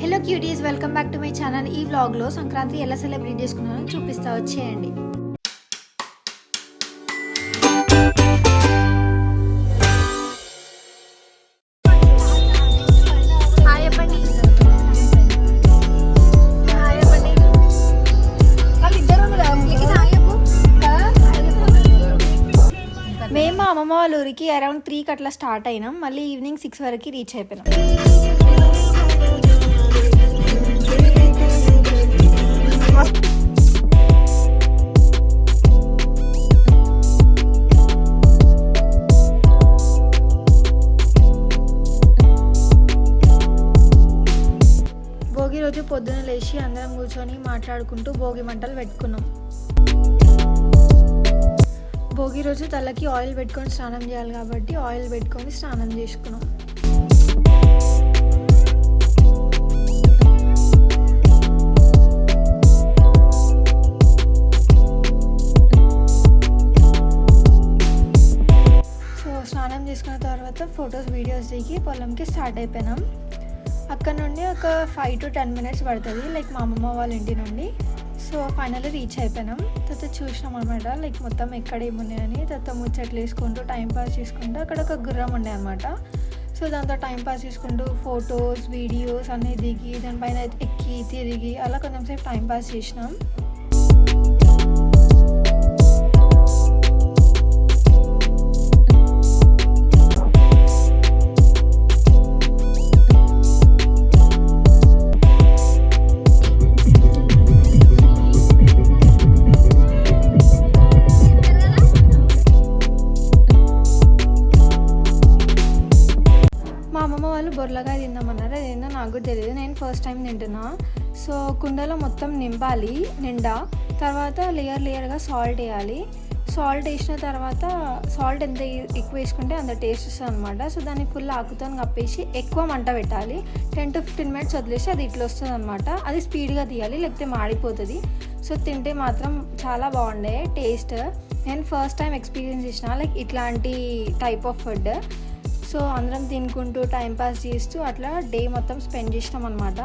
Hello cuties, welcome back to my channel. ఈ వ్లాగ్లో సంక్రాంతి ఎలా సెలబ్రేట్ చేసుకున్నానో చూపిస్తా, వచ్చేయండి. మేము మా అమ్మమ్మ వాళ్ళ ఊరికి అరౌండ్ 3కి అట్లా స్టార్ట్ అయినాం. మళ్ళీ ఈవినింగ్ 6 వరకు రీచ్ అయిపోయినాం. భోగి రోజు పొద్దున లేచి అందరం కూర్చొని మాట్లాడుకుంటూ భోగి మంటలు పెట్టుకున్నాం. భోగి రోజు తలకి ఆయిల్ పెట్టుకొని స్నానం చేయాలి కాబట్టి ఆయిల్ పెట్టుకొని స్నానం చేసుకున్నాం. సో స్నానం చేసుకున్న తర్వాత ఫొటోస్ వీడియోస్ దిగి పొలంకి స్టార్ట్ అయిపోయినాం. అక్కడ నుండి ఒక 5 to 10 minutes పడుతుంది, లైక్ మా అమ్మమ్మ వాళ్ళ ఇంటి నుండి. సో ఫైనల్లీ రీచ్ అయిపోయినాం. తర్వాత చూసినాం అనమాట, లైక్ మొత్తం ఎక్కడ ఏమున్నాయని. తర్వాత ముచ్చట్లు వేసుకుంటూ టైంపాస్ చేసుకుంటూ అక్కడ ఒక గుర్రం ఉండే అనమాట. సో దాంతో టైంపాస్ చేసుకుంటూ ఫొటోస్ వీడియోస్ అన్నీ దిగి దానిపైన ఎక్కి తిరిగి అలా కొంచెం సేపు టైంపాస్ చేసినాం. బొర్లగా తిందామన్నారు, అదేందో నాకు తెలియదు, నేను ఫస్ట్ టైం తింటున్నా. సో కుండలో మొత్తం నింపాలి నిండా, తర్వాత లేయర్గా సాల్ట్ వేయాలి. సాల్ట్ వేసిన తర్వాత సాల్ట్ ఎంత ఎక్కువ వేసుకుంటే అంత టేస్ట్ వస్తుంది అనమాట. సో దాన్ని ఫుల్ ఆకుతో కప్పేసి ఎక్కువ మంట పెట్టాలి. 10 to 15 minutes వదిలేసి అది ఇట్లా వస్తుంది అనమాట. అది స్పీడ్గా తీయాలి, లేకపోతే మాడిపోతుంది. సో తింటే మాత్రం చాలా బాగుండే టేస్ట్. నేను ఫస్ట్ టైం ఎక్స్పీరియన్స్ చేసిన లైక్ ఇట్లాంటి టైప్ ఆఫ్ ఫుడ్. సో అందరం తినుకుంటూ టైంపాస్ చేస్తూ అట్లా డే మొత్తం స్పెండ్ చేసినాం అనమాట.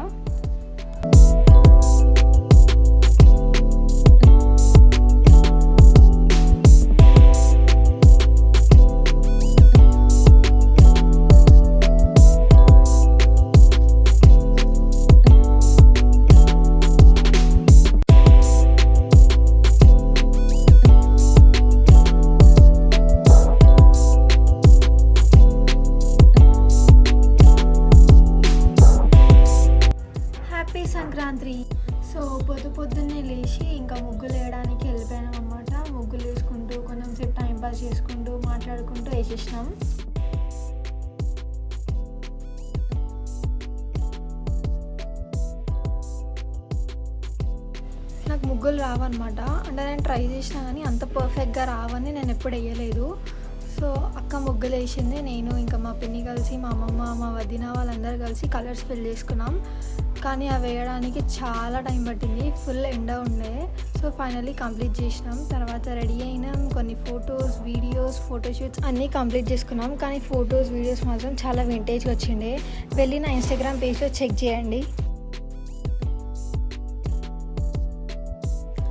సంక్రాంతి. సో పొద్దున్నే లేచి ఇంకా ముగ్గులు వేయడానికి వెళ్ళిపోయాం అన్నమాట. ముగ్గులు వేసుకుంటూ కొంచెం సేపు టైంపాస్ చేసుకుంటూ మాట్లాడుకుంటూ వేసేసినాం. నాకు ముగ్గులు రావన్నమాట. అంటే నేను ట్రై చేసినా కానీ అంత పర్ఫెక్ట్గా రావని నేను ఎప్పుడు వేయలేదు. సో అక్క ముగ్గులు వేసింది, నేను ఇంకా మా పిన్ని కలిసి మా అమ్మమ్మ మా వదిన వాళ్ళందరూ కలిసి కలర్స్ ఫిల్ చేసుకున్నాం. కానీ అవి వేయడానికి చాలా టైం పట్టింది, ఫుల్ ఎండ ఉండే. సో ఫైనల్లీ కంప్లీట్ చేసినాం. తర్వాత రెడీ అయినాం, కొన్ని ఫొటోస్ వీడియోస్ ఫోటోషూట్స్ అన్నీ కంప్లీట్ చేసుకున్నాం. కానీ ఫొటోస్ వీడియోస్ మాత్రం చాలా వింటేజ్గా వచ్చిండే. వెళ్ళి నా ఇన్స్టాగ్రామ్ పేజ్లో చెక్ చేయండి.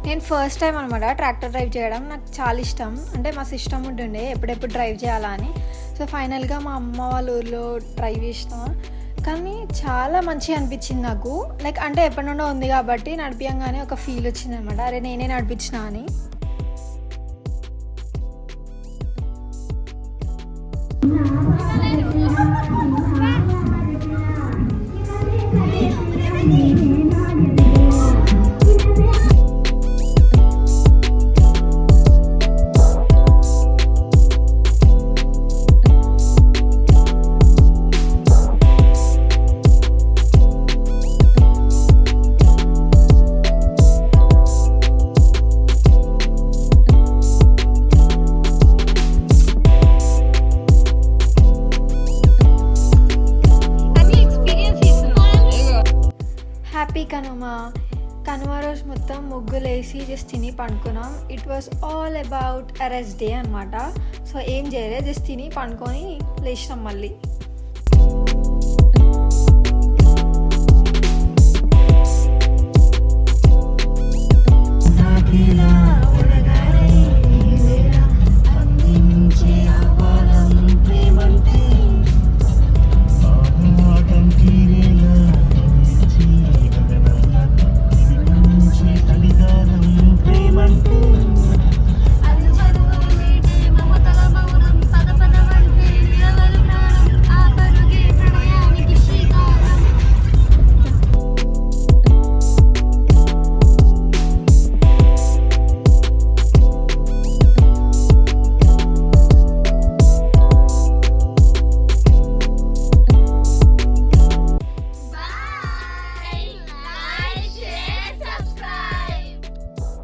నేను ఫస్ట్ టైం అనమాట ట్రాక్టర్ డ్రైవ్ చేయడం. నాకు చాలా ఇష్టం, అంటే మా సిస్టమ్ ఉంటుండే ఎప్పుడెప్పుడు డ్రైవ్ చేయాలా అని. సో ఫైనల్గా మా అమ్మ వాళ్ళ ఊర్లో డ్రైవ్ చేసిన, కానీ చాలా మంచిగా అనిపించింది నాకు. లైక్ అంటే ఎప్పటి నుండో ఉంది కాబట్టి నడిపియంగానే ఒక ఫీల్ వచ్చింది అనమాట, అరే నేనే నడిపించిన అని. హ్యాపీ కనుమ రోజు మొత్తం ముగ్గులు వేసి జస్ట్ తిని పండుకున్నాం. It was all about a rest day అనమాట. సో ఏం చేయలేదు, జస్ట్ తిని పండుకొని లేచినాం మళ్ళీ.